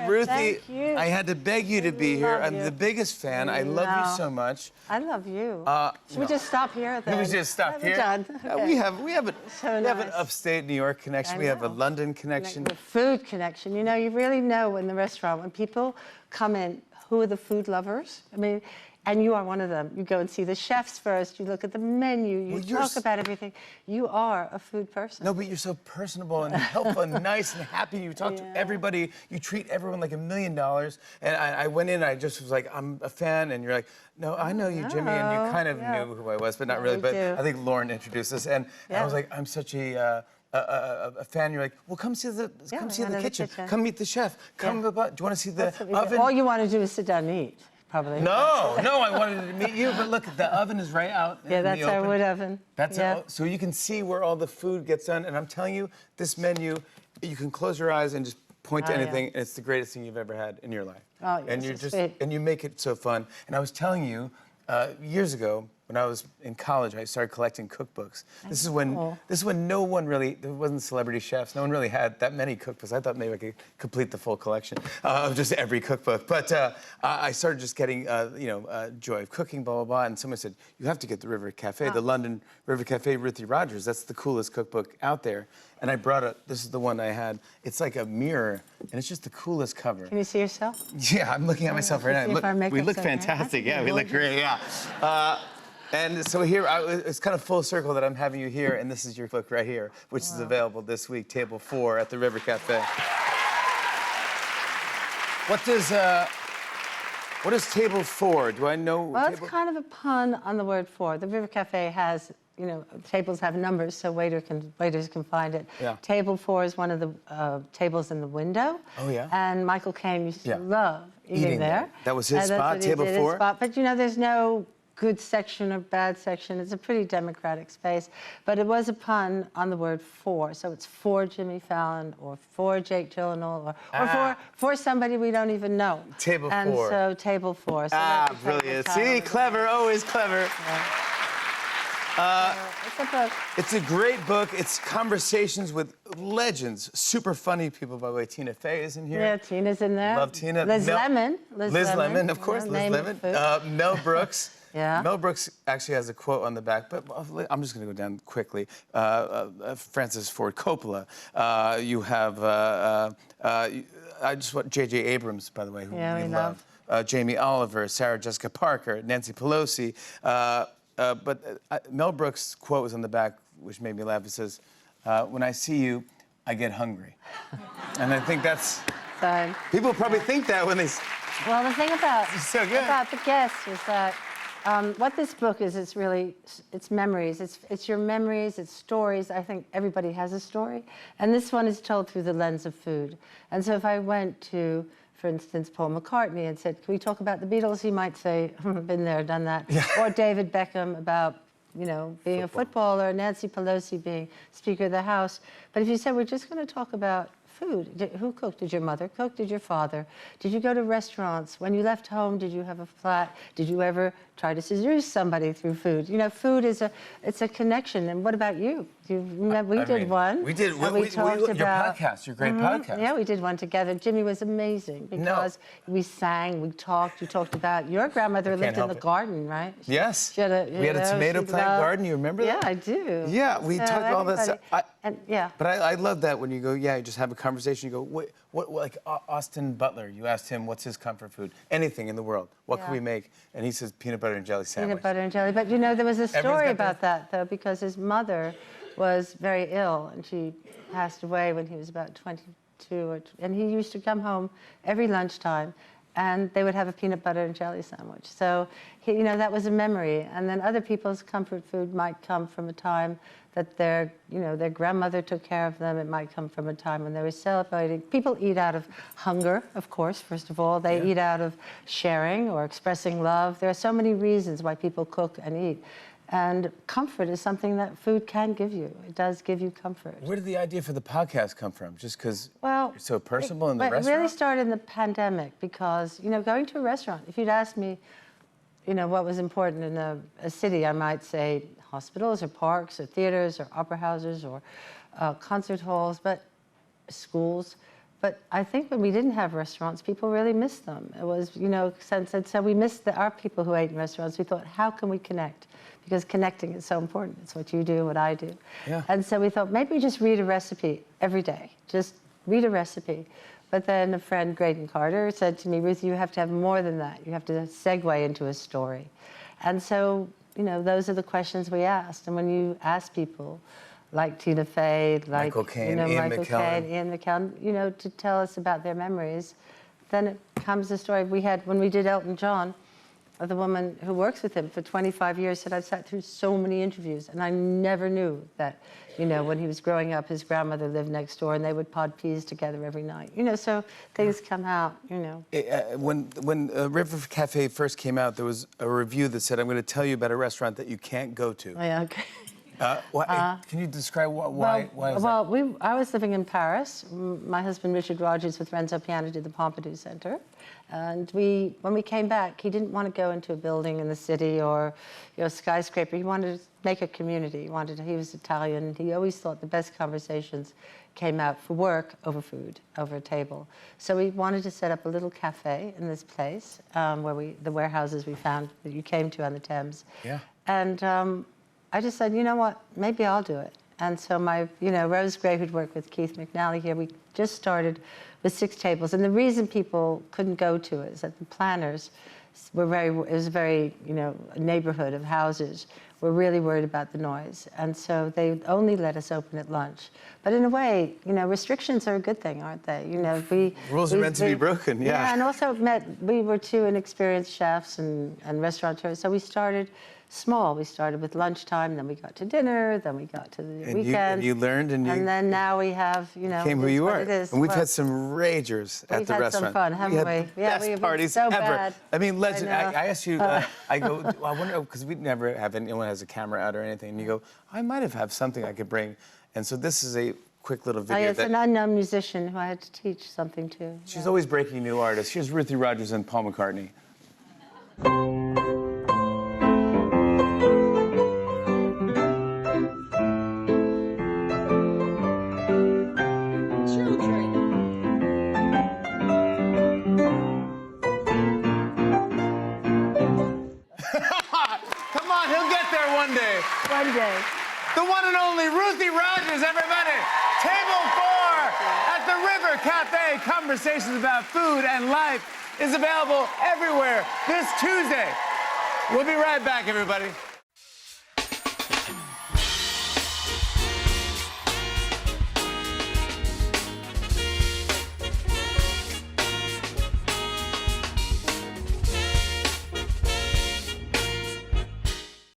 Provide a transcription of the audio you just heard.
Ruthie, Thank you. I had to beg you to be here. I'm you. the biggest fan. I love you so much. I love you. Should we no. just stop here then? Can we just stop We're here? done. Okay. We have So an nice. upstate New York connection. I We have a know. London connection. The food connection. You know, you really know in the restaurant when people come in, who are the food lovers? I mean, and you are one of them. You go and see the chefs first. You look at the menu. You talk about everything. You are a food person. No, but you're so personable and helpful and nice and happy. You talk to everybody. You treat everyone like $1 million. And I went in, I just was like, I'm a fan. And you're like, no, I know you, Jimmy. And you kind of knew who I was, but not really. But I think Lauren introduced us. And I was like, I'm such a fan. You're like, well, come see the kitchen. Come meet the chef. Come, do you want to see the oven? All you want to do is sit down and eat. Probably. No, I wanted to meet you, but look, the oven is right out in the open. That's our wood oven. That's so you can see where all the food gets done. And I'm telling you, this menu, you can close your eyes and just point to anything, and it's the greatest thing you've ever had in your life. Oh, yes, and you're just and you make it so fun. And I was telling you years ago, when I was in college, I started collecting cookbooks. This is when no one really, there wasn't celebrity chefs. No one really had that many cookbooks. I thought maybe I could complete the full collection of just every cookbook. But I started just getting, Joy of Cooking, blah, blah, blah. And someone said, you have to get the River Cafe, the London River Cafe, Ruthie Rogers. That's the coolest cookbook out there. And I brought it, this is the one I had. It's like a mirror, and it's just the coolest cover. Can you see yourself? Yeah, I'm looking at myself right now. We look fantastic. Yeah, we look great, yeah. And so here, it's kind of full circle that I'm having you here, and this is your book right here, which is available this week, Table 4 at the River Cafe. What does Table 4? Do I know? Well, it's kind of a pun on the word for. The River Cafe has, tables have numbers, so waiters can find it. Yeah. Table 4 is one of the tables in the window. Oh, yeah? And Michael Caine used to love eating there. That was his spot, Table 4? But, there's no good section or bad section. It's a pretty democratic space. But it was a pun on the word for. So it's for Jimmy Fallon or for Jake Gyllenhaal or for somebody we don't even know. Table 4. And so Table 4. So brilliant. See, clever, always clever. Yeah. It's a book. It's a great book. It's conversations with legends, super funny people, by the way. Tina Fey is in here. Yeah, Tina's in there. Love Tina. Liz Lemon, of course, Liz Lemon. Mel Brooks. Yeah. Mel Brooks actually has a quote on the back, but I'm just going to go down quickly. Francis Ford Coppola. You have, I just want J.J. Abrams, by the way, who we love. Jamie Oliver, Sarah Jessica Parker, Nancy Pelosi. But Mel Brooks' quote was on the back, which made me laugh. It says, when I see you, I get hungry. And I think that's... People probably think that when they... Well, the thing about, so good. About the guests is that what this book is, it's memories. It's your memories, it's stories. I think everybody has a story. And this one is told through the lens of food. And so if I went to, for instance, Paul McCartney and said, can we talk about the Beatles? He might say, been there, done that. Yeah. Or David Beckham about, being a footballer, Nancy Pelosi being Speaker of the House. But if you said, we're just going to talk about food. Who cooked? Did your mother cook? Did your father? Did you go to restaurants? When you left home, did you have a flat? Did you ever try to seduce somebody through food? Food is it's a connection. And what about you? Do you remember we did one? We did. We talked about your podcast, your great podcast. Yeah, we did one together. Jimmy was amazing because we sang, we talked. You talked about your grandmother lived in the garden, right? Yes. We had a tomato plant garden. You remember that? Yeah, I do. Yeah, we talked about all that stuff. But I love that when you go, you just have a conversation. You go, what like Austin Butler, you asked him, what's his comfort food? Anything in the world. What can we make? And he says, peanut butter and jelly sandwich. Peanut butter and jelly. But there was a story about that, though, because his mother was very ill, and she passed away when he was about 22. And he used to come home every lunchtime, and they would have a peanut butter and jelly sandwich. So, that was a memory. And then other people's comfort food might come from a time that their grandmother took care of them. It might come from a time when they were celebrating. People eat out of hunger, of course, first of all. They eat out of sharing or expressing love. There are so many reasons why people cook and eat. And comfort is something that food can give you. It does give you comfort. Where did the idea for the podcast come from? Just because you're so personable in the restaurant? It really started in the pandemic because, going to a restaurant, if you'd asked me, what was important in a city, I might say hospitals or parks or theaters or opera houses or concert halls, but schools. But I think when we didn't have restaurants, people really missed them. It was, you know, so we missed our people who ate in restaurants. We thought, how can we connect? Because connecting is so important. It's what you do, what I do. Yeah. And so we thought, maybe just read a recipe every day. Just read a recipe. But then a friend, Graydon Carter, said to me, Ruth, you have to have more than that. You have to segue into a story. And so, you know, those are the questions we asked. And when you ask people, like Tina Fey, like Michael Caine, you know, Ian Michael McKellen. Caine, Ian McKellen, you know, to tell us about their memories, then it comes the story. We had, when we did Elton John, the woman who works with him for 25 years said, I've sat through so many interviews, and I never knew that, you know, when he was growing up, his grandmother lived next door, and they would pod peas together every night. You know, so things come out, you know. When River Cafe first came out, there was a review that said, I'm going to tell you about a restaurant that you can't go to. Oh, yeah, okay. Can you describe why is that? I was living in Paris. My husband, Richard Rogers, with Renzo Piano, did the Pompidou Center. And when we came back, he didn't want to go into a building in the city or, you know, skyscraper. He wanted to make a community. He was Italian. He always thought the best conversations came out for work over food, over a table. So we wanted to set up a little cafe in this place, where the warehouses we found that you came to on the Thames. Yeah. And I just said, you know what, maybe I'll do it. And so Rose Gray, who'd worked with Keith McNally here, we just started with 6 tables. And the reason people couldn't go to it is that the planners it was a very, you know, neighborhood of houses, were really worried about the noise. And so they only let us open at lunch. But in a way, you know, restrictions are a good thing, aren't they? You know, Rules are meant to be broken, yeah. Yeah, and also we were 2 inexperienced chefs and restaurateurs, so we started small. We started with lunchtime, then we got to dinner, then we got to the weekend. You learned, and then now we have, you know, became who you are. it is. And we've had some ragers at the restaurant. We've had some fun, haven't we? Yeah, we best parties so ever. Bad. I mean, legend. I know. I asked you. I go. I wonder, because we never have anyone has a camera out or anything. And you go, I might have something I could bring. And so this is a quick little video. It's an unknown musician who I had to teach something to. She's always breaking new artists. Here's Ruthie Rogers and Paul McCartney. Come on, he'll get there one day. One day. The one and only Ruthie Rogers, everybody. Table 4 at the River Cafe. Conversations about food and life is available everywhere this Tuesday. We'll be right back, everybody.